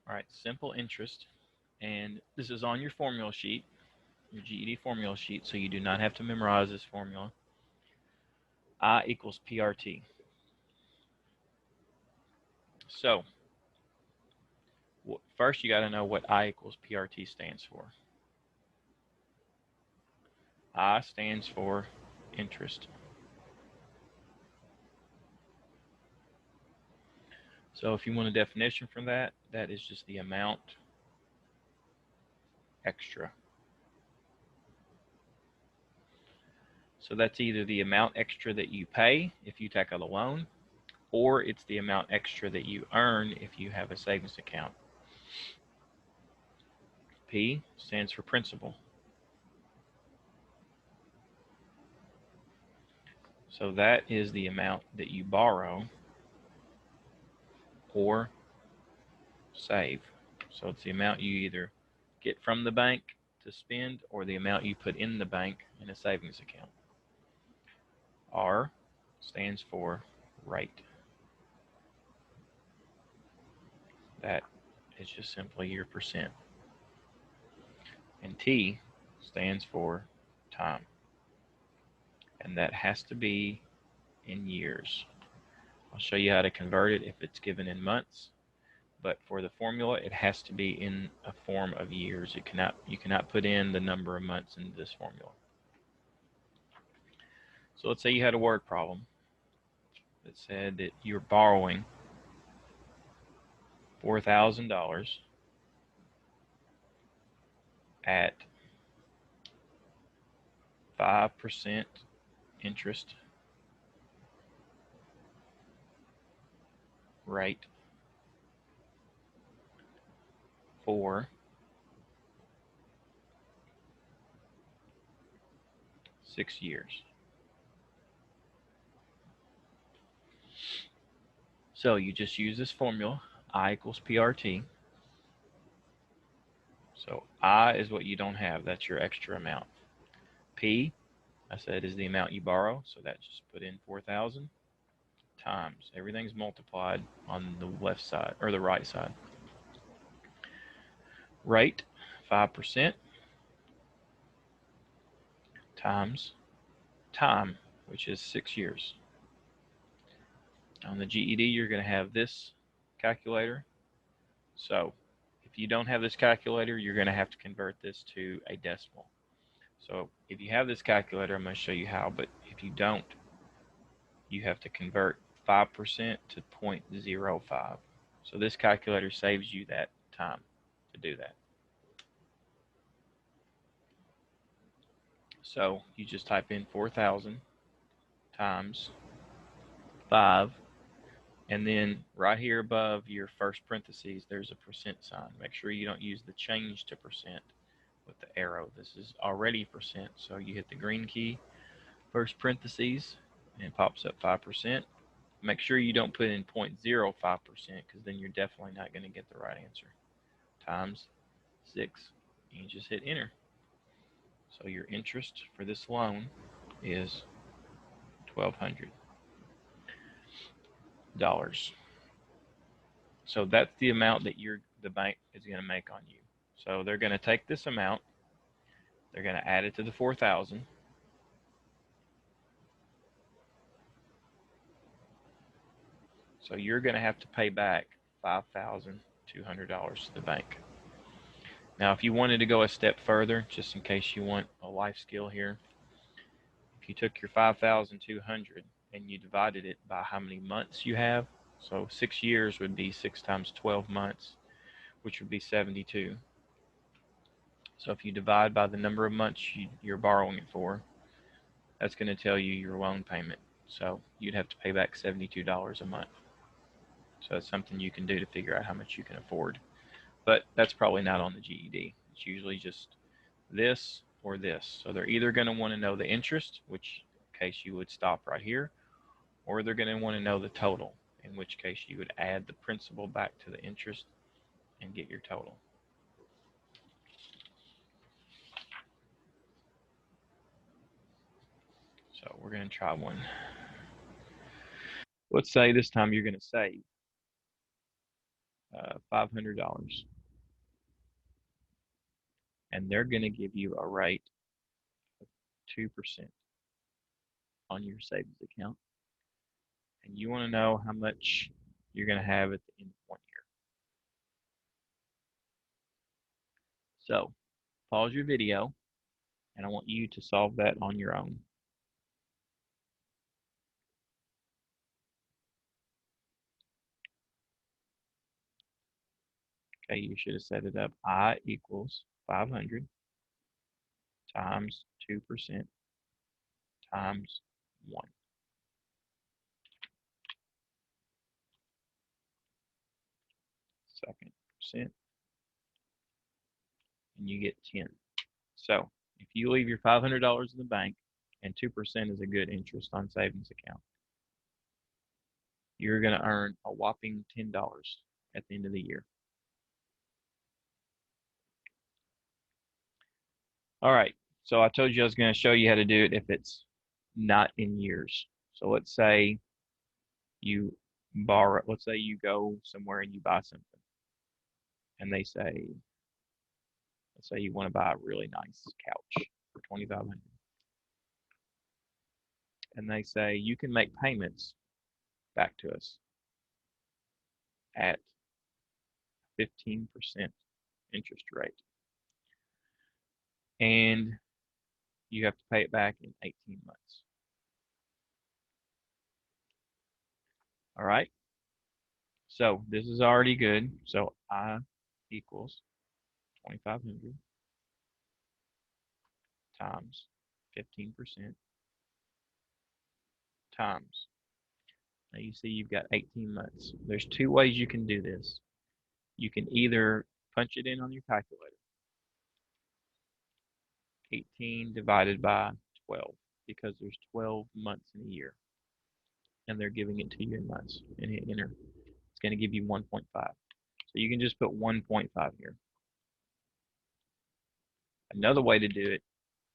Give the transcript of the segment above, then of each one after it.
All right, simple interest. And this is on your formula sheet, your GED formula sheet, so you do not have to memorize this formula. I equals PRT. So first you got to know what I equals PRT stands for. I stands for interest. So if you want a definition for that, that is just the amount extra. So that's either the amount extra that you pay if you take out a loan, or it's the amount extra that you earn if you have a savings account. P stands for principal. So that is the amount that you borrow or save. So it's the amount you either get from the bank to spend or the amount you put in the bank in a savings account. R stands for rate. That is just simply your percent. And T stands for time. And that has to be in years. I'll show you how to convert it if it's given in months. But for the formula, it has to be in a form of years. You cannot put in the number of months into this formula. So let's say you had a word problem that said that you're borrowing $4,000 at 5% interest rate for 6 years. So you just use this formula, I equals PRT. So I is what you don't have, that's your extra amount. P, I said, is the amount you borrow, so that just put in 4,000 times. Everything's multiplied on the left side, or the right side. Rate, 5%, times time, which is 6 years. On the GED, you're going to have this calculator. So if you don't have this calculator, you're going to have to convert this to a decimal. So if you have this calculator, I'm going to show you how, but if you don't, you have to convert 5% to 0.05. So this calculator saves you that time to do that. So you just type in 4,000 times 5, and then right here above your first parentheses, there's a percent sign. Make sure you don't use the change to percent with the arrow. This is already percent, so you hit the green key, first parentheses, and it pops up 5%. Make sure you don't put in 0.05% because then you're definitely not going to get the right answer. Times 6, and you just hit enter. So your interest for this loan is $1,200. So that's the amount that the bank is going to make on you. So they're going to take this amount, they're going to add it to the 4,000. So you're going to have to pay back $5,200 to the bank. Now, if you wanted to go a step further, just in case you want a life skill here, if you took your $5,200 and you divided it by how many months you have, so 6 years would be 6 times 12 months, which would be 72. So if you divide by the number of months you're borrowing it for, that's going to tell you your loan payment. So you'd have to pay back $72 a month. So that's something you can do to figure out how much you can afford. But that's probably not on the GED. It's usually just this or this. So they're either going to want to know the interest, which case you would stop right here, or they're going to want to know the total, in which case you would add the principal back to the interest and get your total. So we're going to try one. Let's say this time you're going to save $500, and they're going to give you a rate of 2% on your savings account, and you want to know how much you're going to have at the end of 1 year. So pause your video, and I want you to solve that on your own. Okay, you should have set it up. I equals 500 times 2% times 1. Second percent, and you get 10. So if you leave your $500 in the bank, and 2% is a good interest on savings account, you're going to earn a whopping $10 at the end of the year. All right, so I told you I was going to show you how to do it if it's not in years. So let's say you borrow, let's say you go somewhere and you buy something, and they say, let's say you want to buy a really nice couch for $2,500, and they say you can make payments back to us at 15% interest rate, and you have to pay it back in 18 months. All right, so this is already good. So I equals 2,500 times 15% times, now you see you've got 18 months. There's two ways you can do this. You can either punch it in on your calculator, 18 divided by 12, because there's 12 months in a year, and they're giving it to you in months, and hit enter. It's going to give you 1.5. So you can just put 1.5 here. Another way to do it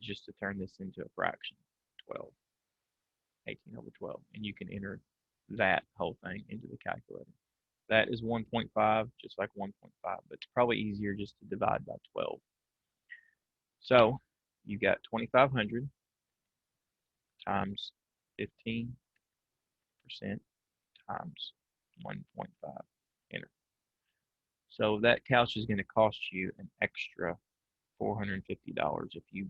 is just to turn this into a fraction, 12, 18 over 12, and you can enter that whole thing into the calculator. That is 1.5, just like 1.5, but it's probably easier just to divide by 12. So you got 2,500 times 15% times 1.5, enter. So that couch is going to cost you an extra $450 if you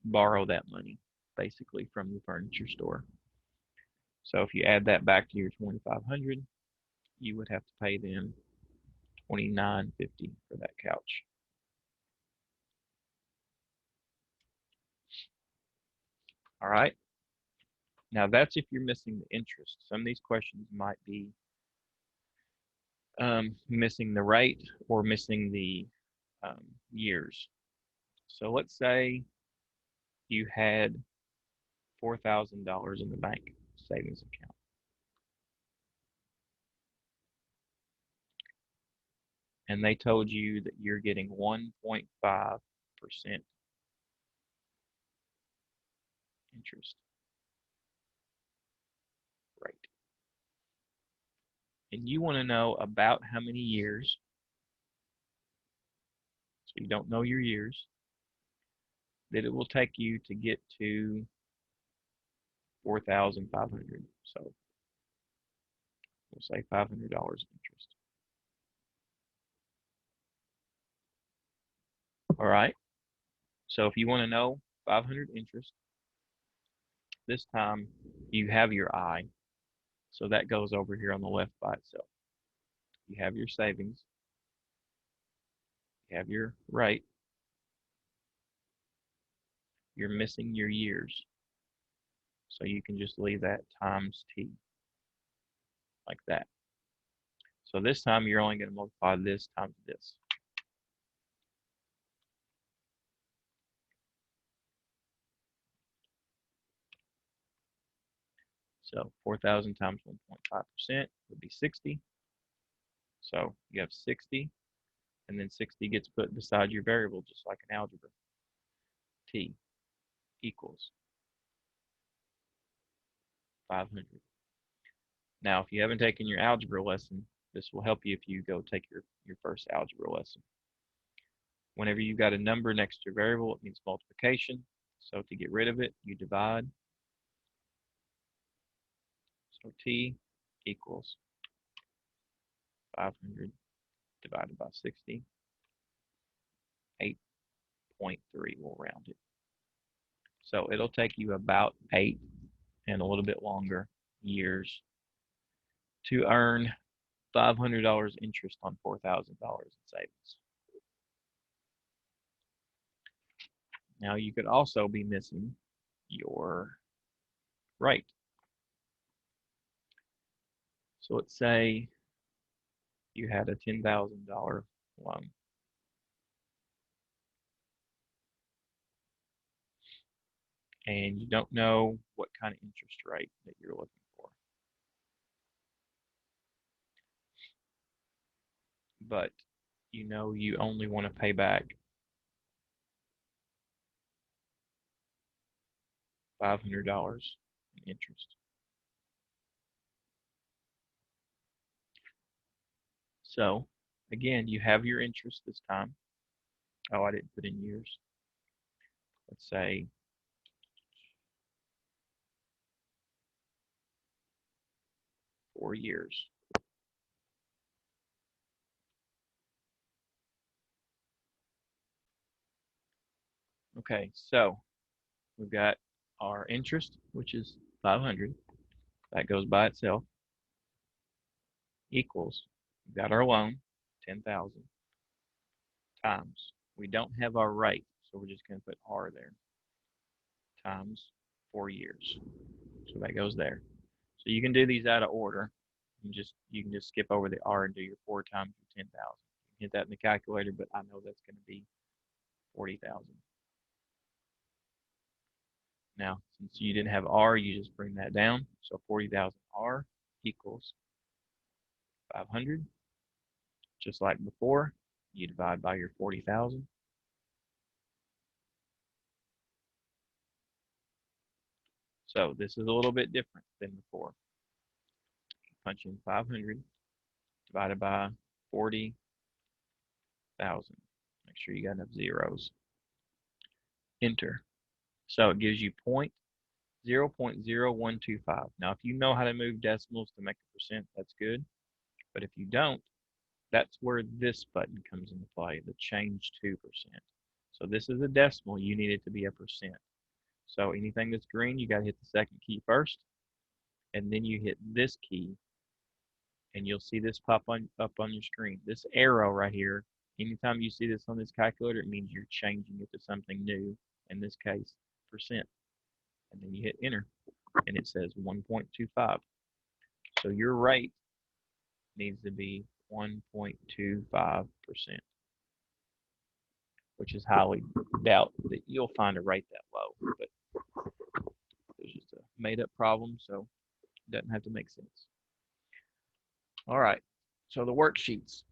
borrow that money, basically from the furniture store. So if you add that back to your 2,500, you would have to pay them $29.50 for that couch. All right. Now that's if you're missing the interest. Some of these questions might be missing the rate or missing the years. So let's say you had $4,000 in the bank savings account, and they told you that you're getting 1.5% interest rate, and you want to know about how many years. So you don't know your years that it will take you to get to 4,500. So we'll say $500 interest. All right. So if you want to know 500 interest, this time you have your I, so that goes over here on the left by itself. You have your savings, you have your rate, you're missing your years, so you can just leave that times T, like that. So this time you're only going to multiply this times this. So 4,000 times 1.5% would be 60. So you have 60, and then 60 gets put beside your variable, just like in algebra. T equals 500. Now, if you haven't taken your algebra lesson, This will help you if you go take your first algebra lesson. Whenever you've got a number next to a variable, it means multiplication. So to get rid of it, you divide. So t equals 500 divided by 60. 8.3, we'll round it. So it'll take you about 8 and a little bit longer years to earn $500 interest on $4,000 in savings. Now you could also be missing your rate. So let's say you had a $10,000 loan. And you don't know what kind of interest rate that you're looking for. But you know you only want to pay back $500 in interest. So again, you have your interest this time. Oh, I didn't put in years. Let's say 4 years. Okay, so we've got our interest, which is 500. That goes by itself. Equals, we've got our loan, 10,000, times. We don't have our rate, so we're just going to put R there, times 4 years. So that goes there. So you can do these out of order. You can just skip over the R and do your 4 times your 10,000. Hit that in the calculator, but I know that's going to be 40,000. Now, since you didn't have R, you just bring that down. So 40,000 R equals 500. Just like before, you divide by your 40,000. So this is a little bit different than before. Punch in 500 divided by 40,000. Make sure you got enough zeros. Enter. So it gives you 0.0125. Now, if you know how to move decimals to make a percent, that's good. But if you don't, that's where this button comes into play, the change to percent. So this is a decimal. You need it to be a percent. So anything that's green, you got to hit the second key first, and then you hit this key, and you'll see this pop up on your screen. This arrow right here, anytime you see this on this calculator, it means you're changing it to something new, in this case, percent. And then you hit enter, and it says 1.25. So your rate needs to be 1.25%, which is highly doubt that you'll find a rate that low, but it's just a made-up problem, so it doesn't have to make sense. All right, so the worksheets.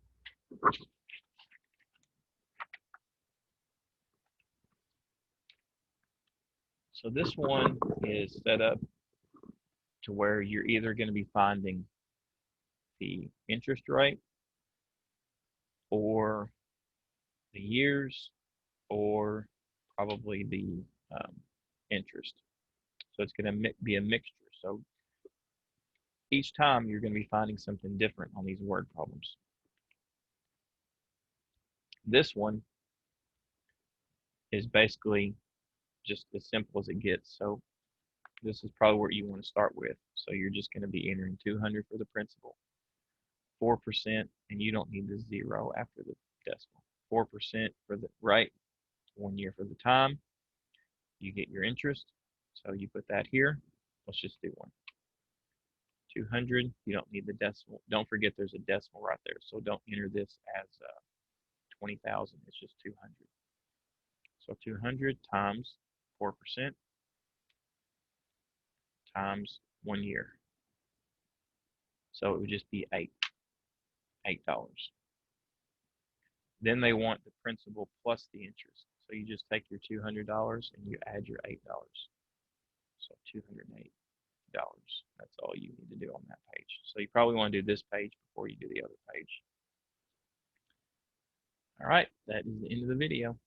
So this one is set up to where you're either going to be finding the interest rate or the years or probably the interest. So it's going to be a mixture. So each time you're going to be finding something different on these word problems. This one is basically just as simple as it gets. So this is probably where you want to start with. So you're just going to be entering 200 for the principal, 4%, and you don't need the zero after the decimal. 4% for the rate, 1 year for the time. You get your interest. So you put that here. Let's just do one. 200, you don't need the decimal. Don't forget there's a decimal right there. So don't enter this as 20,000. It's just 200. So 200 times 4% times 1 year. So it would just be $8. Then they want the principal plus the interest. So you just take your $200 and you add your $8. So 208. That's all you need to do on that page. So you probably want to do this page before you do the other page. All right, that is the end of the video.